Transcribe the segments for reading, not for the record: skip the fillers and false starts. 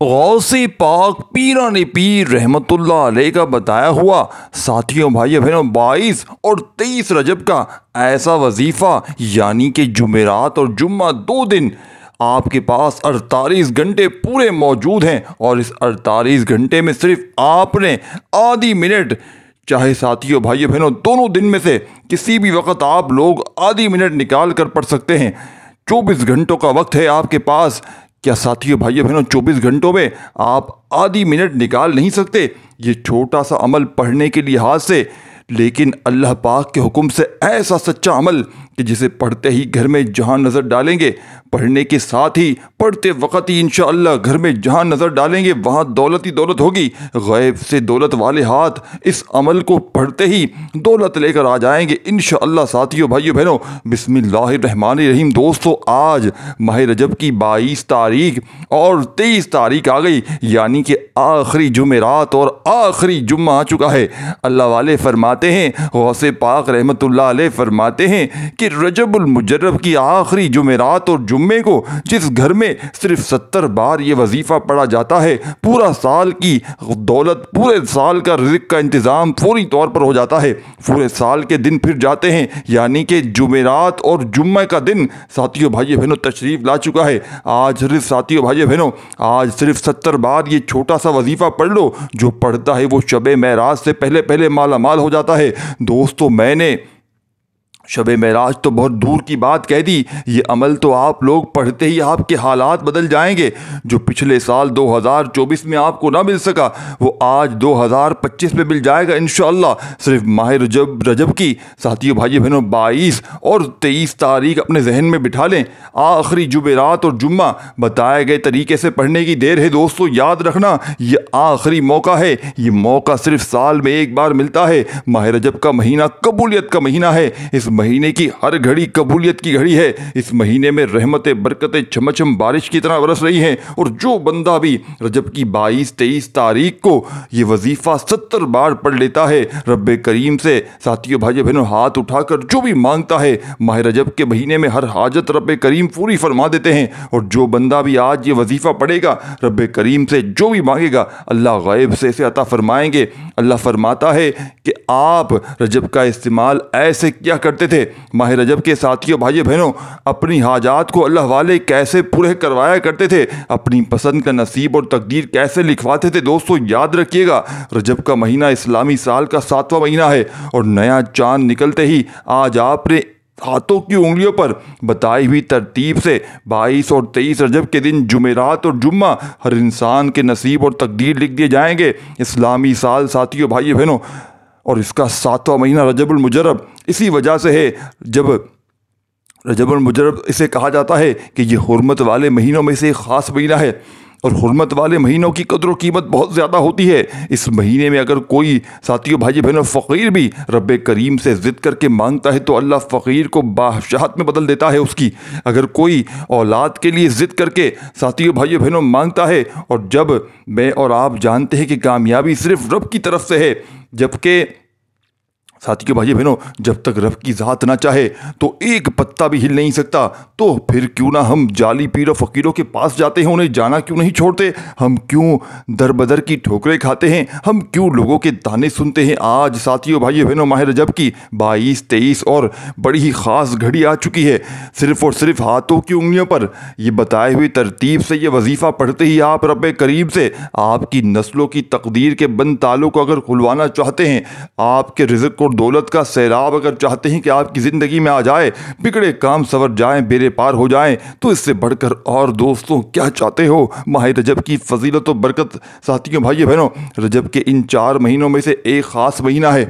غوث پاک پیران پیر رحمت اللہ علیہ کا بتایا ہوا ساتھیوں بھائیو بہنوں 22 اور 23 رجب کا ایسا وظیفہ یعنی کہ جمعرات اور جمعہ 2 دن آپ کے پاس 48 گھنٹے پورے موجود ہیں، اور اس 48 گھنٹے میں صرف آپ نے آدھی منٹ، چاہے ساتھیوں بھائیو بہنوں دونوں دن میں سے کسی بھی وقت آپ لوگ آدھی منٹ نکال کر پڑھ سکتے ہیں۔ 24 گھنٹوں کا وقت ہے آپ کے پاس، کیا ساتھیوں بھائیو بہنوں 24 گھنٹوں میں آپ آدھی منٹ نکال نہیں سکتے؟ یہ چھوٹا سا عمل پڑھنے کے لحاظ سے، لیکن اللہ پاک کے حکم سے ایسا سچا عمل کہ جسے پڑھتے ہی گھر میں جہاں نظر ڈالیں گے، پڑھنے کے ساتھ ہی پڑھتے وقت ہی انشاءاللہ گھر میں جہاں نظر ڈالیں گے وہاں دولت ہی دولت ہوگی، غیب سے دولت والے ہاتھ اس عمل کو پڑھتے ہی دولت لے کر آ جائیں گے انشاءاللہ۔ ساتھیوں بھائیو بہنوں بسم اللہ الرحمن الرحیم، دوستو آج ماہ رجب کی 22 تاریخ اور 23 تاریخ آ گئی، یعنی کہ آخری جمعرات اور آخری جمعہ آ چکا ہے۔ اللہ والے فرماتے ہیں، غوث پاک رحمت اللہ علیہ فرماتے ہیں کہ رجب المجرب کی آخری جمعرات اور جمعے کو جس گھر میں صرف 70 بار یہ وظیفہ پڑھا جاتا ہے، پورا سال کی دولت، پورے سال کا رزق کا انتظام فوری طور پر ہو جاتا ہے، پورے سال کے دن پھر جاتے ہیں، یعنی کہ جمعرات اور جمعہ کا دن ساتھیوں بھائیو بہنوں تشریف لا چکا ہے۔ آج صرف ساتھیوں بھائیو بہنوں آج صرف 70 بار یہ چھوٹا سا وظیفہ پڑھ لو، جو پڑھتا ہے وہ شب معراج سے پہلے پہلے مالا مال ہو جاتا ہے۔ دوستو میں نے شب معراج تو بہت دور کی بات کہہ دی، یہ عمل تو آپ لوگ پڑھتے ہی آپ کے حالات بدل جائیں گے۔ جو پچھلے سال 2024 میں آپ کو نہ مل سکا وہ آج 2025 میں مل جائے گا انشاءاللہ۔ صرف ماہ رجب کی ساتھیوں بھائیو بہنوں 22 اور 23 تاریخ اپنے ذہن میں بٹھا لیں، آخری جمعرات اور جمعہ بتائے گئے طریقے سے پڑھنے کی دیر ہے۔ دوستو یاد رکھنا یہ آخری موقع ہے، یہ موقع صرف سال میں ایک بار ملتا ہے۔ ماہ رجب کا مہینہ قبولیت کا مہینہ ہے، اس مہینے کی ہر گھڑی قبولیت کی گھڑی ہے۔ اس مہینے میں رحمتیں برکتیں چھم چھم بارش کی طرح برس رہی ہیں، اور جو بندہ بھی رجب کی 22-23 تاریخ کو یہ وظیفہ 70 بار پڑھ لیتا ہے، رب کریم سے ساتھیوں بھائیو بہنوں ہاتھ اٹھا کر جو بھی مانگتا ہے ماہ رجب کے مہینے میں ہر حاجت رب کریم پوری فرما دیتے ہیں۔ اور جو بندہ بھی آج یہ وظیفہ پڑھے گا رب کریم سے جو بھی مانگے گا اللہ غیب سے اسے عطا فرمائیں گے۔ اللہ فرماتا ہے کہ آپ رجب کا استعمال ایسے کیا کرتے تھے، ماہ رجب کے ساتھیوں بھائیو بہنوں اپنی حاجات کو اللہ والے کیسے پورے کروایا کرتے تھے، اپنی پسند کا نصیب اور تقدیر کیسے لکھواتے تھے۔ دوستو یاد رکھیے گا رجب کا مہینہ اسلامی سال کا 7واں مہینہ ہے، اور نیا چاند نکلتے ہی آج آپ نے ہاتھوں کی انگلیوں پر بتائی ہوئی ترتیب سے 22 اور 23 رجب کے دن جمعرات اور جمعہ ہر انسان کے نصیب اور تقدیر لکھ دیے جائیں گے۔ اسلامی سال ساتھیوں بھائیو بہنوں اور اس کا 7واں مہینہ رجب المجرب اسی وجہ سے ہے، جب رجب المجرب اسے کہا جاتا ہے کہ یہ حرمت والے مہینوں میں سے ایک خاص مہینہ ہے، اور حرمت والے مہینوں کی قدر و قیمت بہت زیادہ ہوتی ہے۔ اس مہینے میں اگر کوئی ساتھیوں بھائی بہنوں فقیر بھی رب کریم سے ضد کر کے مانگتا ہے تو اللہ فقیر کو بادشاہت میں بدل دیتا ہے اس کی۔ اگر کوئی اولاد کے لیے ضد کر کے ساتھیوں بھائی بہنوں مانگتا ہے، اور جب میں اور آپ جانتے ہیں کہ کامیابی صرف رب کی طرف سے ہے، جبکہ ساتھیوں بھائی بہنوں جب تک رب کی ذات نہ چاہے تو ایک پتا بھی ہل نہیں سکتا، تو پھر کیوں نہ ہم جعلی پیر و فقیروں کے پاس جاتے ہیں، انہیں جانا کیوں نہیں چھوڑتے؟ ہم کیوں در بدر کی ٹھوکریں کھاتے ہیں؟ ہم کیوں لوگوں کے تانے سنتے ہیں؟ آج ساتھیوں بھائی بہنوں ماہ رجب کی 22 23 اور بڑی ہی خاص گھڑی آ چکی ہے۔ صرف اور صرف ہاتھوں کی انگلیوں پر یہ بتائے ہوئی ترتیب سے یہ وظیفہ پڑھتے ہی آپ رب کریم سے آپ کی نسلوں کی تقدیر کے بند تالوں کو اگر کھلوانا چاہتے ہیں، آپ کے رزق اور دولت کا سیلاب اگر چاہتے ہیں کہ آپ کی زندگی میں آ جائے، بگڑے کام سنور جائیں، بیڑے پار ہو جائیں، تو اس سے بڑھ کر اور دوستوں کیا چاہتے ہو؟ ماہ رجب کی فضیلت و برکت ساتھیوں بھائی بہنوں رجب کے ان 4 مہینوں میں سے ایک خاص مہینہ ہے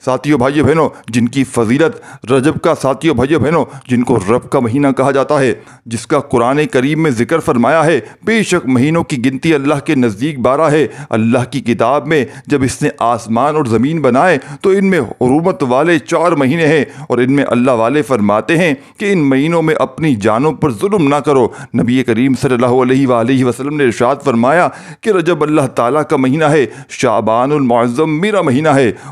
ساتھیوں بھائیو بہنوں جن کی فضیلت رجب کا ساتھیوں بھائیو بہنوں جن کو رب کا مہینہ کہا جاتا ہے، جس کا قرآن کریم میں ذکر فرمایا ہے بے شک مہینوں کی گنتی اللہ کے نزدیک 12 ہے۔ اللہ کی کتاب میں جب اس نے آسمان اور زمین بنائے تو ان میں حرمت والے 4 مہینے ہیں، اور ان میں اللہ والے فرماتے ہیں کہ ان مہینوں میں اپنی جانوں پر ظلم نہ کرو۔ نبی کریم صلی اللہ علیہ وآلہ وسلم نے ارشاد فرمایا کہ رجب اللہ تعالیٰ کا مہینہ ہے، شعبان المعظم میرا مہینہ ہے،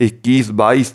21, 22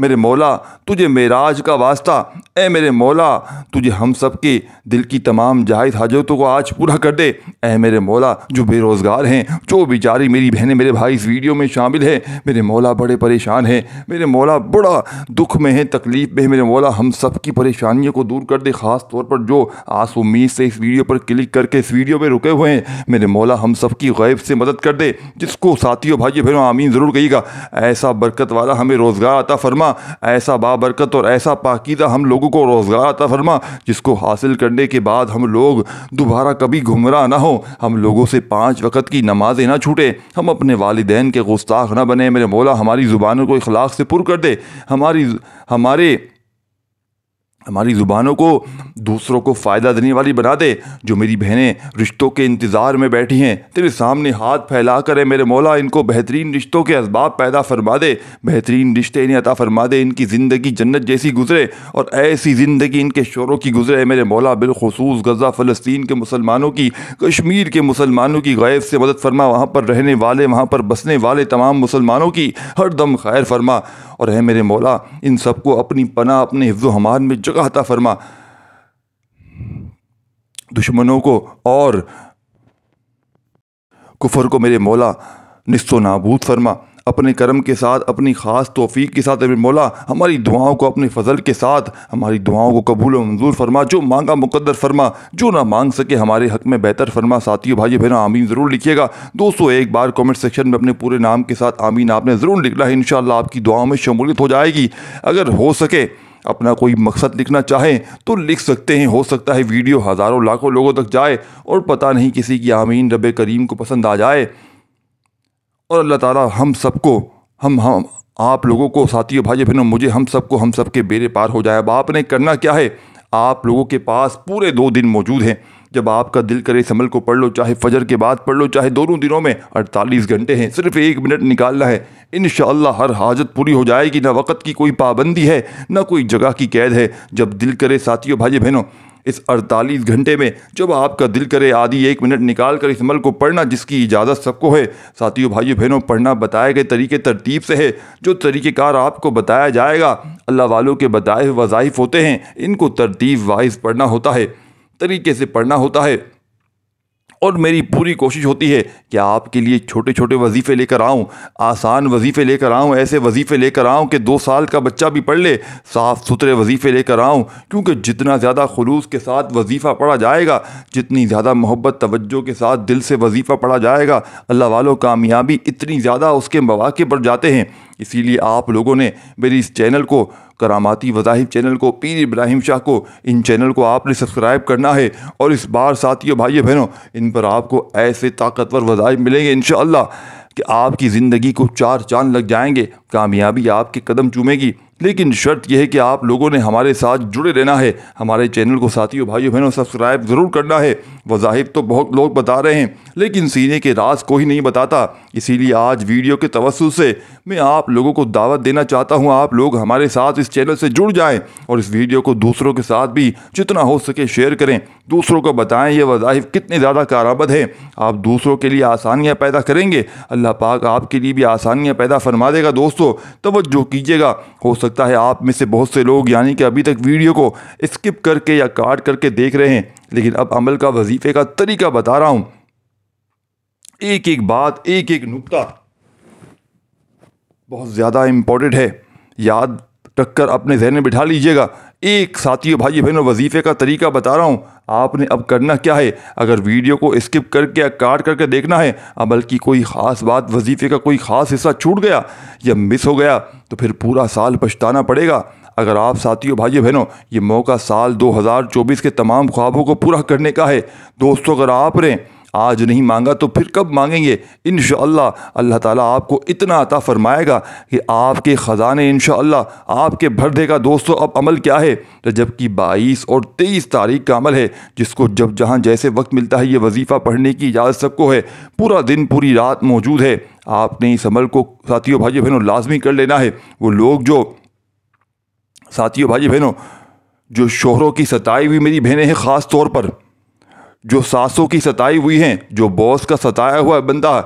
میرے مولا تجھے معراج کا واسطہ، اے میرے مولا تجھے ہم سب کے دل کی تمام جائز حاجتوں کو آج پورا کر دے۔ اے میرے مولا جو بے روزگار ہیں، جو بیچاری میری بہنیں میرے بھائی اس ویڈیو میں شامل ہیں، میرے مولا بڑے پریشان ہیں، میرے مولا بڑا دکھ میں ہیں، تکلیف میں ہیں، میرے مولا ہم سب کی پریشانیوں کو دور کر دے۔ خاص طور پر جو آس امید سے اس ویڈیو پر کلک کر کے اس ویڈیو میں رکے ہوئے ہیں، میرے مولا ہم سب کی غیب سے مدد کر دے۔ جس کو ساتھیوں بھائی بہنوں آمین ضرور کہیے گا۔ ایسا برکت والا ہمیں روزگار عطا فرما، ایسا بابرکت اور ایسا پاکیزہ ہم لوگوں کو روزگار عطا فرما جس کو حاصل کرنے کے بعد ہم لوگ دوبارہ کبھی گمراہ نہ ہوں، ہم لوگوں سے 5 وقت کی نمازیں نہ چھوٹے، ہم اپنے والدین کے گستاخ نہ بنے۔ میرے مولا ہماری زبانوں کو اخلاق سے پر کر دے، ہماری زبانوں کو دوسروں کو فائدہ دینے والی بنا دے۔ جو میری بہنیں رشتوں کے انتظار میں بیٹھی ہیں، تیرے سامنے ہاتھ پھیلا کر میرے مولا ان کو بہترین رشتوں کے اسباب پیدا فرما دے، بہترین رشتے انہیں عطا فرما دے، ان کی زندگی جنت جیسی گزرے اور ایسی زندگی ان کے شوروں کی گزرے۔ میرے مولا بالخصوص غزہ فلسطین کے مسلمانوں کی، کشمیر کے مسلمانوں کی غیب سے مدد فرما، وہاں پر رہنے والے، وہاں پر بسنے والے تمام مسلمانوں کی ہر دم خیر فرما، اور اے میرے مولا ان سب کو اپنی پناہ، اپنے حفظ و امان میں جگہ عطا فرما۔ دشمنوں کو اور کفر کو میرے مولا نصف و نابود فرما، اپنے کرم کے ساتھ، اپنی خاص توفیق کے ساتھ۔ میرے مولا ہماری دعاؤں کو اپنے فضل کے ساتھ، ہماری دعاؤں کو قبول و منظور فرما، جو مانگا مقدر فرما، جو نہ مانگ سکے ہمارے حق میں بہتر فرما۔ ساتھیو بھائی بہنوں آمین ضرور لکھیے گا دوستو، ایک بار کامنٹ سیکشن میں اپنے پورے نام کے ساتھ آمین آپ نے ضرور لکھنا ہے، انشاءاللہ آپ کی دعاؤں میں شمولیت ہو جائے گی۔ اگر ہو سکے اپنا کوئی مقصد لکھنا چاہیں تو لکھ سکتے ہیں، ہو سکتا ہے ویڈیو ہزاروں لاکھوں لوگوں تک جائے اور پتہ نہیں کسی کی آمین رب کریم کو پسند آ جائے، اور اللہ تعالی ہم سب کو، ہم آپ لوگوں کو، ساتھیوں بھائی بہنوں مجھے، ہم سب کے بیڑے پار ہو جائے۔ اب آپ نے کرنا کیا ہے، آپ لوگوں کے پاس پورے 2 دن موجود ہیں، جب آپ کا دل کرے اس عمل کو پڑھ لو، چاہے فجر کے بعد پڑھ لو، چاہے دونوں دنوں میں، 48 گھنٹے ہیں، صرف 1 منٹ نکالنا ہے، انشاءاللہ ہر حاجت پوری ہو جائے گی۔ نہ وقت کی کوئی پابندی ہے، نہ کوئی جگہ کی قید ہے، جب دل کرے ساتھیوں بھائی بہنوں اس 48 گھنٹے میں جب آپ کا دل کرے آدھی 1 منٹ نکال کر اس عمل کو پڑھنا، جس کی اجازت سب کو ہے۔ ساتھیوں بھائیو بہنوں پڑھنا بتائے گئے طریقے ترتیب سے ہے، جو طریقہ کار آپ کو بتایا جائے گا اللہ والوں کے بتائے ہوئے وظائف ہوتے ہیں، ان کو ترتیب وائز پڑھنا ہوتا ہے، طریقے سے پڑھنا ہوتا ہے، اور میری پوری کوشش ہوتی ہے کہ آپ کے لیے چھوٹے چھوٹے وظیفے لے کر آؤں، آسان وظیفے لے کر آؤں، ایسے وظیفے لے کر آؤں کہ 2 سال کا بچہ بھی پڑھ لے، صاف ستھرے وظیفے لے کر آؤں، کیونکہ جتنا زیادہ خلوص کے ساتھ وظیفہ پڑھا جائے گا، جتنی زیادہ محبت توجہ کے ساتھ دل سے وظیفہ پڑھا جائے گا، اللہ والوں کامیابی اتنی زیادہ اس کے مواقع بڑھ جاتے ہیں۔ اسی لیے آپ لوگوں نے میری اس چینل کو، کراماتی وظائف چینل کو، پیر ابراہیم شاہ کو، ان چینل کو آپ نے سبسکرائب کرنا ہے، اور اس بار ساتھیوں بھائیو بہنوں ان پر آپ کو ایسے طاقتور وظائف ملیں گے انشاءاللہ کہ آپ کی زندگی کو 4 چاند لگ جائیں گے، کامیابی آپ کے قدم چومے گی۔ لیکن شرط یہ ہے کہ آپ لوگوں نے ہمارے ساتھ جڑے رہنا ہے، ہمارے چینل کو ساتھیوں بھائیو بہنوں سبسکرائب ضرور کرنا ہے۔ وظائف تو بہت لوگ بتا رہے ہیں، لیکن سینے کے راز کوئی نہیں بتاتا، اسی لیے آج ویڈیو کے توسط سے میں آپ لوگوں کو دعوت دینا چاہتا ہوں، آپ لوگ ہمارے ساتھ اس چینل سے جڑ جائیں، اور اس ویڈیو کو دوسروں کے ساتھ بھی جتنا ہو سکے شیئر کریں، دوسروں کو بتائیں یہ وظائف کتنے زیادہ کارآمد ہیں۔ آپ دوسروں کے لیے آسانیاں پیدا کریں گے، اللہ پاک آپ کے لیے بھی آسانیاں پیدا فرما دے گا۔ دوستو توجہ کیجیے گا، ہو سکتا ہے آپ میں سے بہت سے لوگ یعنی کہ ابھی تک ویڈیو کو اسکپ کر کے یا کاٹ کر کے دیکھ رہے ہیں، لیکن اب عمل کا وظیفے کا طریقہ بتا رہا ہوں، ایک ایک بات، ایک ایک نکتہ بہت زیادہ امپورٹنٹ ہے، یاد رکھ کر اپنے ذہن میں بٹھا لیجئے گا۔ ایک ساتھیوں بھائی بہنوں وظیفے کا طریقہ بتا رہا ہوں، آپ نے اب کرنا کیا ہے، اگر ویڈیو کو اسکپ کر کے یا کاٹ کر کے دیکھنا ہے، عمل کی کوئی خاص بات، وظیفے کا کوئی خاص حصہ چھوٹ گیا یا مس ہو گیا تو پھر پورا سال پچھتانا پڑے گا۔ اگر آپ ساتھیوں بھائیو بہنوں یہ موقع سال 2024 کے تمام خوابوں کو پورا کرنے کا ہے، دوستو اگر آپ نے آج نہیں مانگا تو پھر کب مانگیں گے؟ انشاءاللہ اللہ تعالیٰ آپ کو اتنا عطا فرمائے گا کہ آپ کے خزانے انشاءاللہ آپ کے بھر دے گا۔ دوستو اب عمل کیا ہے، رجب کی 22 اور 23 تاریخ کا عمل ہے، جس کو جب جہاں جیسے وقت ملتا ہے یہ وظیفہ پڑھنے کی اجازت سب کو ہے، پورا دن پوری رات موجود ہے۔ آپ نے اس عمل کو ساتھیوں بھائیو بہنوں لازمی کر لینا ہے۔ وہ لوگ جو ساتھیوں بھائیو بہنوں جو شوہروں کی ستائی ہوئی میری بہنیں ہیں، خاص طور پر جو ساسوں کی ستائی ہوئی ہیں، جو بوس کا ستایا ہوا بندہ،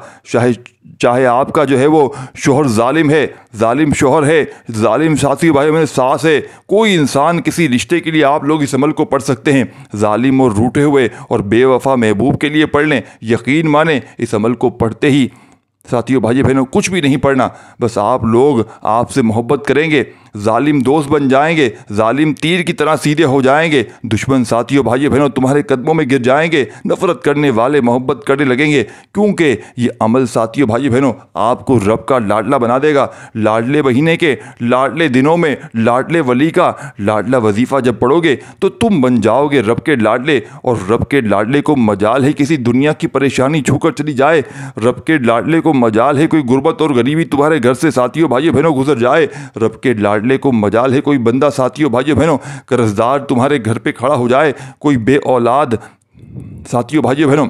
چاہے آپ کا جو ہے وہ شوہر ظالم ہے، ظالم شوہر ہے، ظالم ساتھی بھائی میں ساس ہے، کوئی انسان کسی رشتے کے لیے آپ لوگ اس عمل کو پڑھ سکتے ہیں۔ ظالم اور روٹے ہوئے اور بے وفا محبوب کے لیے پڑھ لیں، یقین مانیں اس عمل کو پڑھتے ہی ساتھیوں بھائی بہنوں کچھ بھی نہیں پڑھنا، بس آپ لوگ آپ سے محبت کریں گے، ظالم دوست بن جائیں گے، ظالم تیر کی طرح سیدھے ہو جائیں گے، دشمن ساتھیوں بھائی بہنوں تمہارے قدموں میں گر جائیں گے، نفرت کرنے والے محبت کرنے لگیں گے، کیونکہ یہ عمل ساتھیوں بھائی بہنوں آپ کو رب کا لاڈلا بنا دے گا۔ لاڈلے مہینے کے لاڈلے دنوں میں لاڈلے ولی کا لاڈلا وظیفہ جب پڑھو گے تو تم بن جاؤ گے رب کے لاڈلے، اور رب کے لاڈلے کو مجال ہے کسی دنیا کی پریشانی چھو کر چلی جائے، رب کے لاڈلے کو مجال ہے کوئی غربت اور غریبی تمہارے گھر سے ساتھیوں بھائیوں بہنوں گزر جائے، رب کے لاڈلے کو مجال ہے کوئی بندہ ساتھیوں بھائیوں بہنوں قرضدار تمہارے گھر پہ کھڑا ہو جائے، کوئی بے اولاد ساتھیوں بھائیوں بہنوں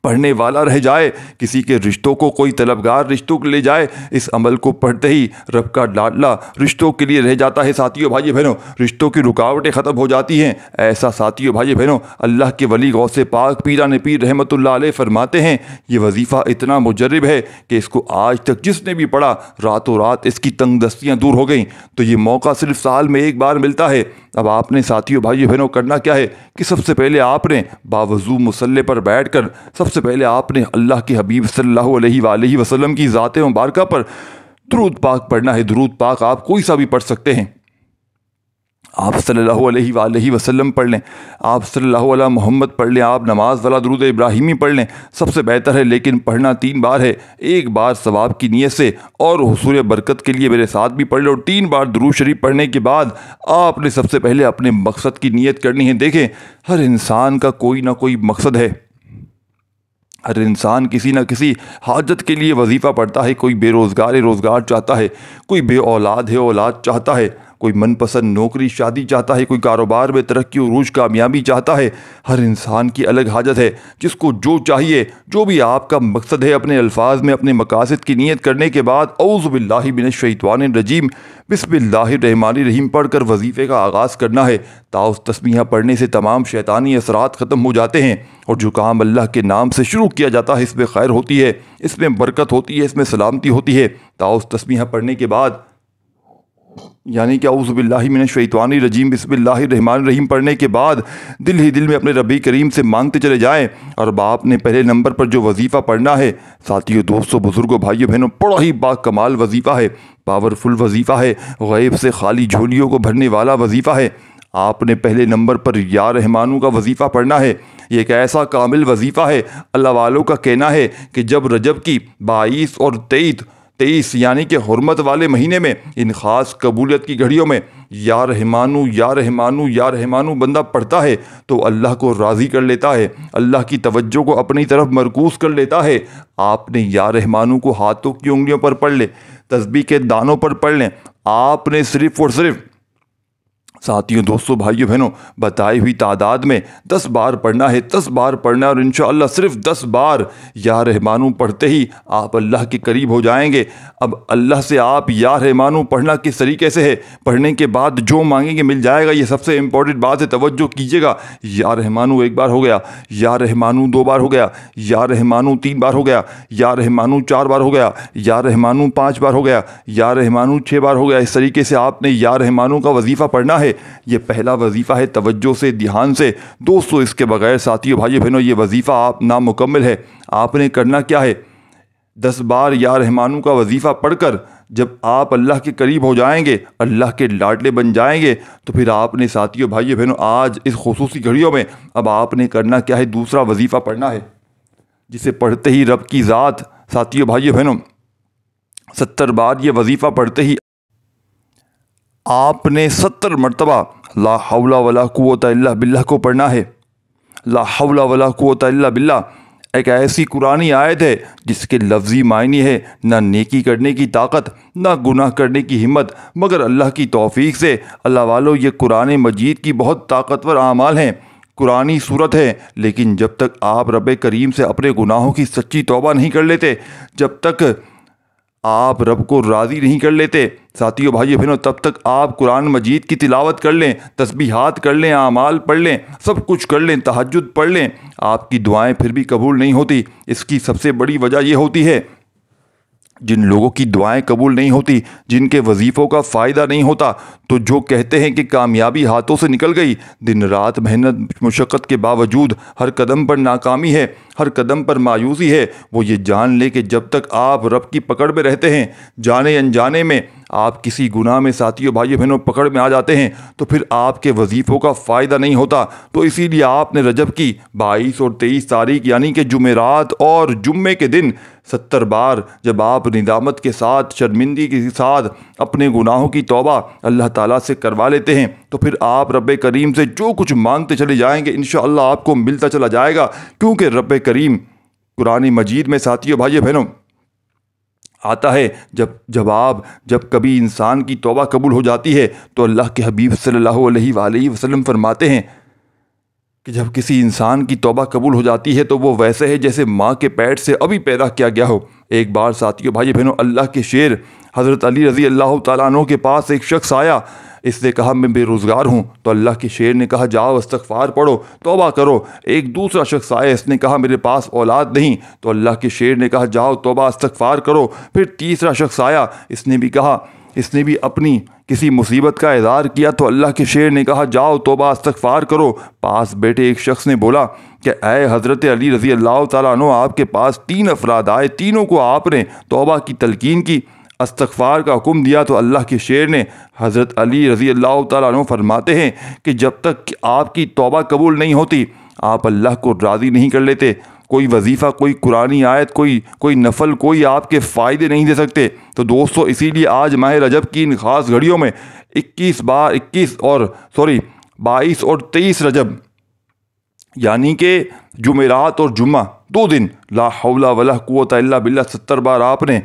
پڑھنے والا رہ جائے، کسی کے رشتوں کو کوئی طلبگار رشتوں کو لے جائے، اس عمل کو پڑھتے ہی رب کا لاڈلا رشتوں کے لیے رہ جاتا ہے ساتھیوں بھائیوں بہنوں، رشتوں کی رکاوٹیں ختم ہو جاتی ہیں۔ ایسا ساتھیوں بھائیوں بہنوں اللہ کے ولی غوث پاک پیران پیر رحمۃ اللہ علیہ فرماتے ہیں، یہ وظیفہ اتنا مجرب ہے کہ اس کو آج تک جس نے بھی پڑھا راتوں رات اس کی تنگ دستیاں دور ہو گئیں۔ تو یہ موقع صرف سال میں ایک بار ملتا ہے۔ اب آپ نے ساتھیوں بھائیوں بہنوں کرنا کیا ہے کہ سب سے پہلے آپ نے باوضو مصلی پر بیٹھ کر سب سے پہلے آپ نے اللہ کے حبیب صلی اللہ علیہ وآلہ وسلم کی ذات مبارکہ پر درود پاک پڑھنا ہے۔ درود پاک آپ کوئی سا بھی پڑھ سکتے ہیں، آپ صلی اللہ علیہ وآلہ وسلم پڑھ لیں، آپ صلی اللہ علیہ محمد پڑھ لیں، آپ نماز والا درود ابراہیمی پڑھ لیں، سب سے بہتر ہے، لیکن پڑھنا 3 بار ہے، ایک بار ثواب کی نیت سے اور حصول برکت کے لیے میرے ساتھ بھی پڑھ لیں، اور 3 بار درود شریف پڑھنے کے بعد آپ نے سب سے پہلے اپنے مقصد کی نیت کرنی ہے۔ دیکھیں ہر انسان کا کوئی نہ کوئی مقصد ہے، ہر انسان کسی نہ کسی حاجت کے لیے وظیفہ پڑھتا ہے، کوئی بے روزگار ہے روزگار چاہتا ہے، کوئی بے اولاد ہے اولاد چاہتا ہے، کوئی من پسند نوکری شادی چاہتا ہے، کوئی کاروبار میں ترقی عروج کامیابی چاہتا ہے۔ ہر انسان کی الگ حاجت ہے، جس کو جو چاہیے، جو بھی آپ کا مقصد ہے، اپنے الفاظ میں اپنے مقاصد کی نیت کرنے کے بعد اعوذ باللہ من الشیطان الرجیم بسم اللہ الرحمن الرحیم پڑھ کر وظیفے کا آغاز کرنا ہے۔ تاؤس تسمیہ پڑھنے سے تمام شیطانی اثرات ختم ہو جاتے ہیں، اور جو کام اللہ کے نام سے شروع کیا جاتا ہے اس میں خیر ہوتی ہے، اس میں برکت ہوتی ہے، اس میں سلامتی ہوتی ہے۔ تاؤس تسمیہ پڑھنے کے بعد یعنی کہ اعوذ باللہ من الشیطان الرجیم بسم اللہ الرحمن الرحیم پڑھنے کے بعد دل ہی دل میں اپنے رب کریم سے مانگتے چلے جائیں۔ اور آپ نے پہلے نمبر پر جو وظیفہ پڑھنا ہے ساتھیوں دوستوں بزرگوں بھائیوں بہنوں بڑا ہی با کمال وظیفہ ہے، پاورفل وظیفہ ہے، غیب سے خالی جھولیوں کو بھرنے والا وظیفہ ہے۔ آپ نے پہلے نمبر پر یا رحمانوں کا وظیفہ پڑھنا ہے۔ یہ ایک ایسا کامل وظیفہ ہے، اللہ والوں کا کہنا ہے کہ جب رجب کی 22 اور 23 یعنی کہ حرمت والے مہینے میں ان خاص قبولیت کی گھڑیوں میں یا رحمانو یا رحمانو یا رحمانو بندہ پڑھتا ہے تو اللہ کو راضی کر لیتا ہے، اللہ کی توجہ کو اپنی طرف مرکوز کر لیتا ہے۔ آپ نے یا رحمانو کو ہاتھوں کی انگلیوں پر پڑھ لیں، تسبیح کے دانوں پر پڑھ لیں، آپ نے صرف اور صرف ساتھیوں دوستوں بھائیوں بہنوں بتائی ہوئی تعداد میں 10 بار پڑھنا ہے، 10 بار پڑھنا ہے، اور انشاءاللہ صرف 10 بار یا رحمانو پڑھتے ہی آپ اللہ کے قریب ہو جائیں گے۔ اب اللہ سے آپ یا رحمانو پڑھنا کس طریقے سے ہے، پڑھنے کے بعد جو مانگیں گے مل جائے گا، یہ سب سے امپورٹنٹ بات ہے، توجہ کیجیے گا۔ یا رحمانو 1 بار ہو گیا، یا رحمانو 2 بار ہو گیا، یا رحمانو 3 بار ہو گیا، یا رحمانو 4 بار ہو گیا، یا رحمانو 5 بار ہو گیا، یا رحمانو 6 بار ہو گیا۔ اس طریقے سے آپ نے یا رحمانو کا وظیفہ پڑھنا ہے۔ یہ پہلا وظیفہ ہے، توجہ سے دھیان سے دوستو، اس کے بغیر ساتھیوں بھائیوں بہنوں یہ وظیفہ آپ نامکمل ہے۔ آپ نے کرنا کیا ہے، 10 بار یا رحمانو کا وظیفہ پڑھ کر جب آپ اللہ کے قریب ہو جائیں گے، اللہ کے لاڈلے بن جائیں گے، تو پھر آپ نے ساتھیوں بھائیوں بہنوں آج اس خصوصی گھڑیوں میں اب آپ نے کرنا کیا ہے، دوسرا وظیفہ پڑھنا ہے، جسے پڑھتے ہی رب کی ذات ساتھیوں بھائیوں بہنوں 70 بار یہ وظیفہ پڑھتے ہی آپ نے 70 مرتبہ لا حول ولا قوت الا باللہ کو پڑھنا ہے۔ لا حول ولا قوت الا باللہ ایک ایسی قرآنی آیت ہے جس کے لفظی معنی ہے نہ نیکی کرنے کی طاقت، نہ گناہ کرنے کی ہمت، مگر اللہ کی توفیق سے۔ اللہ والو، یہ قرآن مجید کی بہت طاقتور اعمال ہیں، قرآنی صورت ہے، لیکن جب تک آپ رب کریم سے اپنے گناہوں کی سچی توبہ نہیں کر لیتے، جب تک آپ رب کو راضی نہیں کر لیتے ساتھیو بھائیو بہنوں، تب تک آپ قرآن مجید کی تلاوت کر لیں، تسبیحات کر لیں، اعمال پڑھ لیں، سب کچھ کر لیں، تہجد پڑھ لیں، آپ کی دعائیں پھر بھی قبول نہیں ہوتی۔ اس کی سب سے بڑی وجہ یہ ہوتی ہے، جن لوگوں کی دعائیں قبول نہیں ہوتی، جن کے وظیفوں کا فائدہ نہیں ہوتا، تو جو کہتے ہیں کہ کامیابی ہاتھوں سے نکل گئی، دن رات محنت مشقت کے باوجود ہر قدم پر ناکامی ہے، ہر قدم پر مایوسی ہے، وہ یہ جان لے کہ جب تک آپ رب کی پکڑ میں رہتے ہیں، جانے انجانے میں آپ کسی گناہ میں ساتھیوں بھائیوں بہنوں پکڑ میں آ جاتے ہیں، تو پھر آپ کے وظیفوں کا فائدہ نہیں ہوتا۔ تو اسی لیے آپ نے رجب کی 22 اور 23 تاریخ یعنی کہ جمعرات اور جمعے کے دن 70 بار جب آپ ندامت کے ساتھ، شرمندگی کے ساتھ اپنے گناہوں کی توبہ اللہ تعالیٰ سے کروا لیتے ہیں، تو پھر آپ رب کریم سے جو کچھ مانگتے چلے جائیں گے انشاءاللہ آپ کو ملتا چلا جائے گا، کیونکہ رب کریم قرآن مجید میں ساتھیوں بھائیوں بہنوں آتا ہے، جب کبھی انسان کی توبہ قبول ہو جاتی ہے تو اللہ کے حبیب صلی اللہ علیہ وآلہ وسلم فرماتے ہیں کہ جب کسی انسان کی توبہ قبول ہو جاتی ہے تو وہ ویسے ہے جیسے ماں کے پیٹ سے ابھی پیدا کیا گیا ہو۔ ایک بار ساتھیوں بھائی بہنوں اللہ کے شیر حضرت علی رضی اللہ تعالیٰ عنہ کے پاس ایک شخص آیا، اس نے کہا میں بے روزگار ہوں، تو اللہ کے شیر نے کہا جاؤ استغفار پڑھو، توبہ کرو۔ ایک دوسرا شخص آیا، اس نے کہا میرے پاس اولاد نہیں، تو اللہ کے شیر نے کہا جاؤ توبہ استغفار کرو۔ پھر تیسرا شخص آیا، اس نے بھی اپنی کسی مصیبت کا اظہار کیا، تو اللہ کے شیر نے کہا جاؤ توبہ استغفار کرو۔ پاس بیٹھے ایک شخص نے بولا کہ اے حضرت علی رضی اللہ تعالیٰ عنہ، آپ کے پاس 3 افراد آئے، تینوں کو آپ نے توبہ کی تلقین کی، استغفار کا حکم دیا، تو اللہ کے شیر نے حضرت علی رضی اللہ تعالیٰ عنہ فرماتے ہیں کہ جب تک آپ کی توبہ قبول نہیں ہوتی آپ اللہ کو راضی نہیں کر لیتے۔ کوئی وظیفہ، کوئی قرآنی آیت، کوئی نفل، کوئی آپ کے فائدے نہیں دے سکتے۔ تو دوستو اسی لیے آج ماہ رجب کی ان خاص گھڑیوں میں 22 اور 23 رجب یعنی کہ جمعرات اور جمعہ 2 دن لا حول ولا قوت الا باللہ 70 بار آپ نے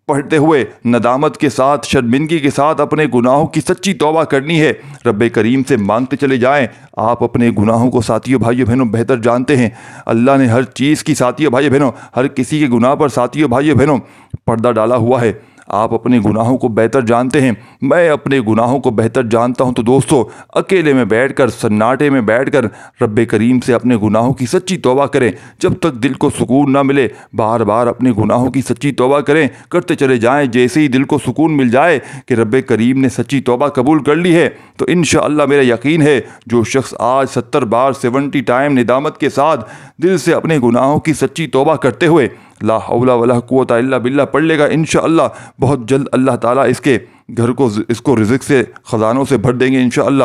پڑھتے ہوئے ندامت کے ساتھ، شرمندگی کے ساتھ اپنے گناہوں کی سچی توبہ کرنی ہے، رب کریم سے مانگتے چلے جائیں۔ آپ اپنے گناہوں کو ساتھیوں بھائیوں بہنوں بہتر جانتے ہیں، اللہ نے ہر چیز کی ساتھیوں بھائیوں بہنوں ہر کسی کے گناہ پر ساتھیوں بھائیوں بہنوں پردہ ڈالا ہوا ہے۔ آپ اپنے گناہوں کو بہتر جانتے ہیں، میں اپنے گناہوں کو بہتر جانتا ہوں۔ تو دوستو اکیلے میں بیٹھ کر، سناٹے میں بیٹھ کر رب کریم سے اپنے گناہوں کی سچی توبہ کریں، جب تک دل کو سکون نہ ملے بار بار اپنے گناہوں کی سچی توبہ کرتے چلے جائیں۔ جیسے ہی دل کو سکون مل جائے کہ رب کریم نے سچی توبہ قبول کر لی ہے، تو انشاءاللہ میرا یقین ہے جو شخص آج 70 بار 70 ٹائم ندامت کے ساتھ دل سے اپنے گناہوں کی سچی توبہ کرتے ہوئے لا حول ولا قوت الا باللہ پڑھ لے گا، انشاءاللہ بہت جلد اللہ تعالیٰ اس کے گھر کو، اس کو رزق سے، خزانوں سے بھر دیں گے انشاءاللہ۔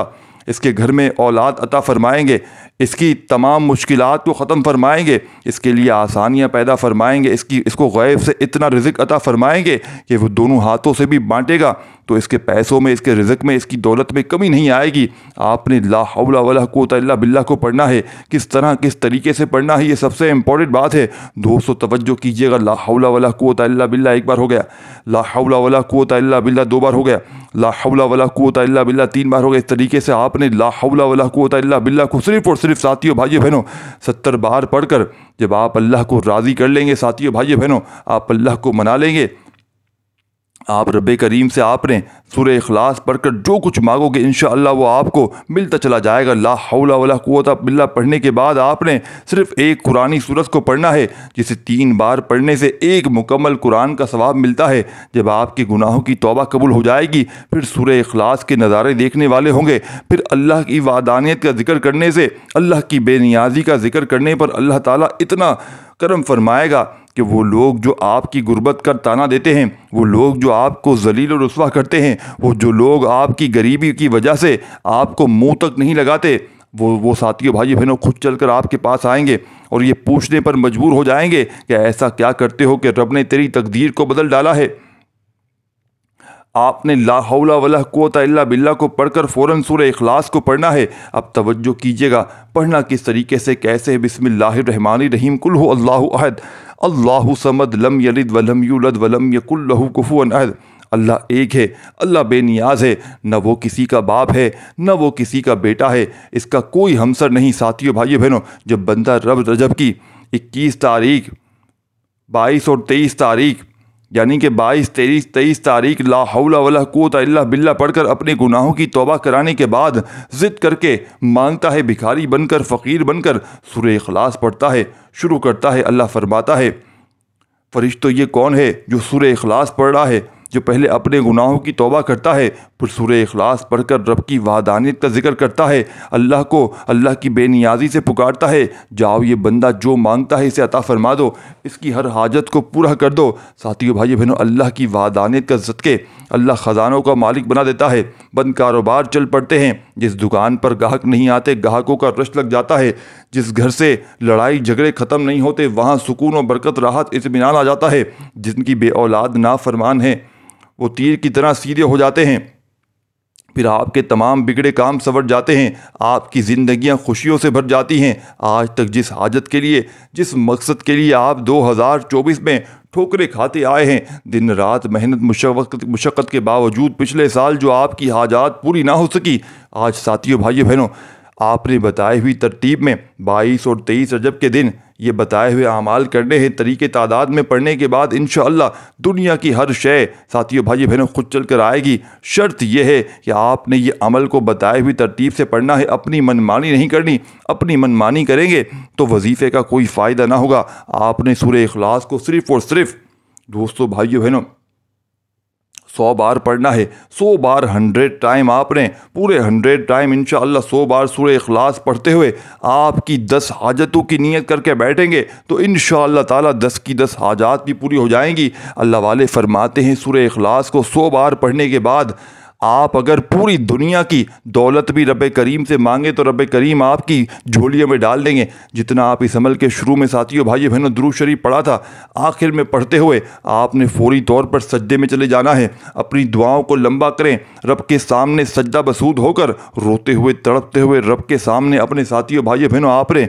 اس کے گھر میں اولاد عطا فرمائیں گے، اس کی تمام مشکلات کو ختم فرمائیں گے، اس کے لیے آسانیاں پیدا فرمائیں گے، اس کو غیب سے اتنا رزق عطا فرمائیں گے کہ وہ دونوں ہاتھوں سے بھی بانٹے گا، تو اس کے پیسوں میں، اس کے رزق میں، اس کی دولت میں کمی نہیں آئے گی۔ آپ نے لا حول ولا قوت الا باللہ کو پڑھنا ہے، کس طرح کس طریقے سے پڑھنا ہے، یہ سب سے امپورٹنٹ بات ہے۔ دوستو توجہ کیجیے گا، لا حول ولا قوت الا باللہ 1 بار ہو گیا، لا حول ولا قوت الا باللہ 2 بار ہو گیا، لا حول ولا قوت الا باللہ 3 بار ہو گیا۔ اس طریقے سے آپ نے لا حول ولا قوت الا باللہ کو صرف اور صرف ساتھیوں بھائیوں بہنوں 70 بار پڑھ کر جب آپ اللہ کو راضی کر لیں گے، ساتھیوں بھائیوں بہنوں آپ اللہ کو منا لیں گے، آپ رب کریم سے آپ نے سورہ اخلاص پڑھ کر جو کچھ مانگو گے انشاءاللہ وہ آپ کو ملتا چلا جائے گا۔ لا حول ولا قوت باللہ پڑھنے کے بعد آپ نے صرف ایک قرآنی سورت کو پڑھنا ہے، جسے 3 بار پڑھنے سے 1 مکمل قرآن کا ثواب ملتا ہے۔ جب آپ کے گناہوں کی توبہ قبول ہو جائے گی، پھر سورہ اخلاص کے نظارے دیکھنے والے ہوں گے، پھر اللہ کی وحدانیت کا ذکر کرنے سے، اللہ کی بے نیازی کا ذکر کرنے پر اللہ تعالیٰ اتنا کرم فرمائے گا کہ وہ لوگ جو آپ کی غربت کا تانا دیتے ہیں، وہ لوگ جو آپ کو ذلیل و رسوا کرتے ہیں، وہ جو لوگ آپ کی غریبی کی وجہ سے آپ کو منہ تک نہیں لگاتے، وہ ساتھیوں بھائیوں بہنوں خود چل کر آپ کے پاس آئیں گے اور یہ پوچھنے پر مجبور ہو جائیں گے کہ ایسا کیا کرتے ہو کہ رب نے تیری تقدیر کو بدل ڈالا ہے۔ آپ نے لا حول ولا قوت الا باللہ کو پڑھ کر فوراً سورہ اخلاص کو پڑھنا ہے۔ اب توجہ کیجیے گا، پڑھنا کس طریقے سے، کیسے؟ بسم اللہ الرحمن الرحیم، قل هو اللہ احد اللہ صمد لم یلد ولم یولد ولم یکن لہ کفوا احد۔ اللہ ایک ہے، اللہ بے نیاز ہے، نہ وہ کسی کا باپ ہے نہ وہ کسی کا بیٹا ہے، اس کا کوئی ہمسر نہیں۔ ساتھیوں بھائیوں بہنوں جب بندہ رجب کی 21 تاریخ، 22 اور 23 تاریخ یعنی کہ 22 23 تاریخ لا حول ولا قوت الا باللہ پڑھ کر اپنے گناہوں کی توبہ کرانے کے بعد ضد کر کے مانگتا ہے، بھکاری بن کر، فقیر بن کر سورہ اخلاص پڑھتا ہے، شروع کرتا ہے۔ اللہ فرماتا ہے فرشتوں یہ کون ہے جو سورہ اخلاص پڑھ رہا ہے، جو پہلے اپنے گناہوں کی توبہ کرتا ہے، پھر سورہ اخلاص پڑھ کر رب کی وحدانیت کا ذکر کرتا ہے، اللہ کو اللہ کی بے نیازی سے پکارتا ہے، جاؤ یہ بندہ جو مانگتا ہے اسے عطا فرما دو، اس کی ہر حاجت کو پورا کر دو۔ ساتھیو بھائی بہنوں، اللہ کی وحدانیت کا صدقے اللہ خزانوں کا مالک بنا دیتا ہے، بند کاروبار چل پڑتے ہیں، جس دکان پر گاہک نہیں آتے گاہکوں کا رش لگ جاتا ہے، جس گھر سے لڑائی جھگڑے ختم نہیں ہوتے وہاں سکون و برکت راحت اطمینان آ جاتا ہے، جن کی بے اولاد نافرمان ہیں وہ تیر کی طرح سیدھے ہو جاتے ہیں، پھر آپ کے تمام بگڑے کام سنور جاتے ہیں، آپ کی زندگیاں خوشیوں سے بھر جاتی ہیں۔ آج تک جس حاجت کے لیے، جس مقصد کے لیے آپ 2024 میں ٹھوکریں کھاتے آئے ہیں، دن رات محنت مشقت کے باوجود پچھلے سال جو آپ کی حاجات پوری نہ ہو سکی، آج ساتھیوں بھائیو بہنوں آپ نے بتائی ہوئی ترتیب میں 22 اور 23 رجب کے دن یہ بتائے ہوئے اعمال کرنے ہیں، طریقے تعداد میں پڑھنے کے بعد انشاءاللہ دنیا کی ہر شے ساتھیوں بھائی بہنوں خود چل کر آئے گی۔ شرط یہ ہے کہ آپ نے یہ عمل کو بتائے ہوئی ترتیب سے پڑھنا ہے، اپنی منمانی نہیں کرنی۔ اپنی منمانی کریں گے تو وظیفے کا کوئی فائدہ نہ ہوگا۔ آپ نے سورہ اخلاص کو صرف اور صرف دوستو بھائیو بہنوں 100 بار پڑھنا ہے، 100 بار 100 ٹائم آپ نے پورے 100 ٹائم انشاءاللہ 100 بار سورہ اخلاص پڑھتے ہوئے آپ کی 10 حاجتوں کی نیت کر کے بیٹھیں گے تو انشاءاللہ تعالیٰ 10 کی 10 حاجات بھی پوری ہو جائیں گی۔ اللہ والے فرماتے ہیں سورہ اخلاص کو 100 بار پڑھنے کے بعد آپ اگر پوری دنیا کی دولت بھی رب کریم سے مانگے تو رب کریم آپ کی جھولیوں میں ڈال دیں گے۔ جتنا آپ اس عمل کے شروع میں ساتھیوں بھائی بہنوں درود شریف پڑھا تھا، آخر میں پڑھتے ہوئے آپ نے فوری طور پر سجدے میں چلے جانا ہے۔ اپنی دعاؤں کو لمبا کریں، رب کے سامنے سجدہ بسود ہو کر روتے ہوئے تڑپتے ہوئے رب کے سامنے اپنے ساتھیوں بھائی بہنوں آپ نے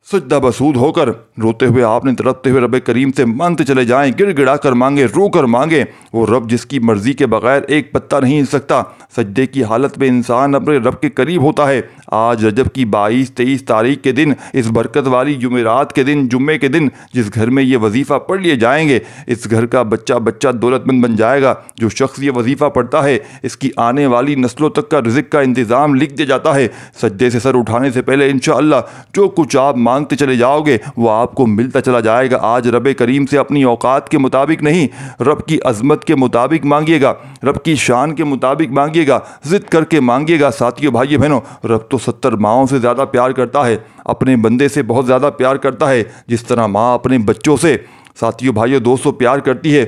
سجدہ بسود ہو کر روتے ہوئے آپ نے تڑپتے ہوئے رب کریم سے مانگتے چلے جائیں، گڑ گڑا کر مانگے، رو کر مانگے۔ وہ رب جس کی مرضی کے بغیر ایک پتہ نہیں ہل سکتا، سجدے کی حالت میں انسان اپنے رب کے قریب ہوتا ہے۔ آج رجب کی 22 23 تاریخ کے دن، اس برکت والی جمعرات کے دن، جمعے کے دن جس گھر میں یہ وظیفہ پڑھ لیے جائیں گے، اس گھر کا بچہ دولت مند بن جائے گا۔ جو شخص یہ وظیفہ پڑھتا ہے اس کی آنے والی نسلوں تک کا رزق کا انتظام لکھ دیا جاتا ہے۔ سجدے سے سر اٹھانے سے پہلے انشاءاللہ جو کچھ آپ مانگتے چلے جاؤ گے وہ آپ کو ملتا چلا جائے گا۔ آج رب کریم سے اپنی اوقات کے مطابق نہیں، رب کی عظمت کے مطابق مانگیے گا، رب کی شان کے مطابق مانگیے گا، ضد کر کے مانگیے گا۔ ساتھیو بھائی بہنوں رب تو 70 ماؤں سے زیادہ پیار کرتا ہے، اپنے بندے سے بہت زیادہ پیار کرتا ہے، جس طرح ماں اپنے بچوں سے ساتھیو بھائیو 200 پیار کرتی ہے،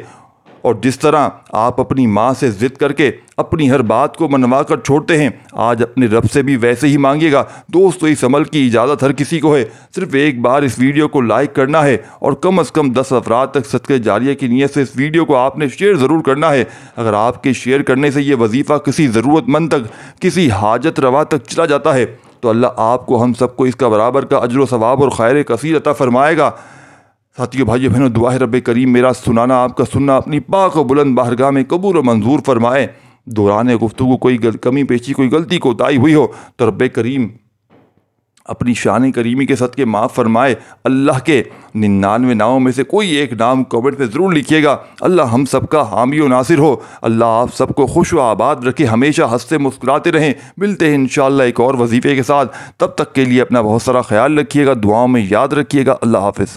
اور جس طرح آپ اپنی ماں سے ضد کر کے اپنی ہر بات کو منوا کر چھوڑتے ہیں، آج اپنے رب سے بھی ویسے ہی مانگیے گا۔ دوستو اس عمل کی اجازت ہر کسی کو ہے، صرف ایک بار اس ویڈیو کو لائک کرنا ہے اور کم از کم 10 افراد تک صدقہ جاریہ کی نیت سے اس ویڈیو کو آپ نے شیئر ضرور کرنا ہے۔ اگر آپ کے شیئر کرنے سے یہ وظیفہ کسی ضرورت مند تک، کسی حاجت روا تک چلا جاتا ہے تو اللہ آپ کو ہم سب کو اس کا برابر کا اجر و ثواب اور خیر کثیر عطا فرمائے گا۔ ساتھیو بھائیو بہنوں دعا ہے رب کریم میرا سنانا آپ کا سننا اپنی پاک و بلند بارگاہ میں قبول و منظور فرمائے۔ دوران گفتگو کوئی کمی پیشی، کوئی غلطی کوتاہی ہوئی ہو تو رب کریم اپنی شان کریمی کے صدقے معاف فرمائے۔ اللہ کے 99 ناموں میں سے کوئی ایک نام کمنٹ میں ضرور لکھیے گا۔ اللہ ہم سب کا حامی و ناصر ہو۔ اللہ آپ سب کو خوش و آباد رکھے، ہمیشہ ہنستے مسکراتے رہیں۔ ملتے ہیں انشاءاللہ ایک اور وظیفے کے ساتھ، تب تک کے لیے اپنا بہت سارا خیال رکھیے گا، دعاؤں میں یاد رکھیے گا۔ اللہ حافظ۔